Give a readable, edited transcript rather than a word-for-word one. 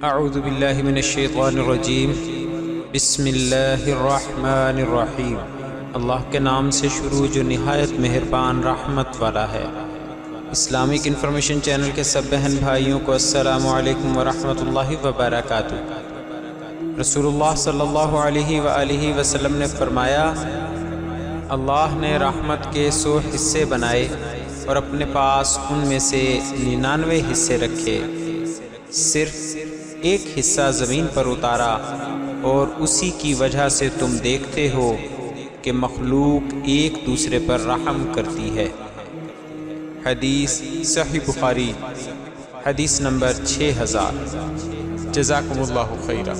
اعوذ باللہ من الشیطان الرجیم بسم اللہ الرحمن الرحیم۔ اللہ کے نام سے شروع جو نہایت مہربان رحمت والا ہے۔ اسلامک انفارمیشن چینل کے سب بہن بھائیوں کو السلام علیکم ورحمۃ اللہ وبرکاتہ۔ رسول اللہ صلی اللہ علیہ وآلہ وسلم نے فرمایا، اللہ نے رحمت کے 100 حصے بنائے اور اپنے پاس ان میں سے 99 حصے رکھے، صرف ایک حصہ زمین پر اتارا اور اسی کی وجہ سے تم دیکھتے ہو کہ مخلوق ایک دوسرے پر رحم کرتی ہے۔ حدیث صحیح بخاری، حدیث نمبر 6000۔ جزاکم اللہ خیرا۔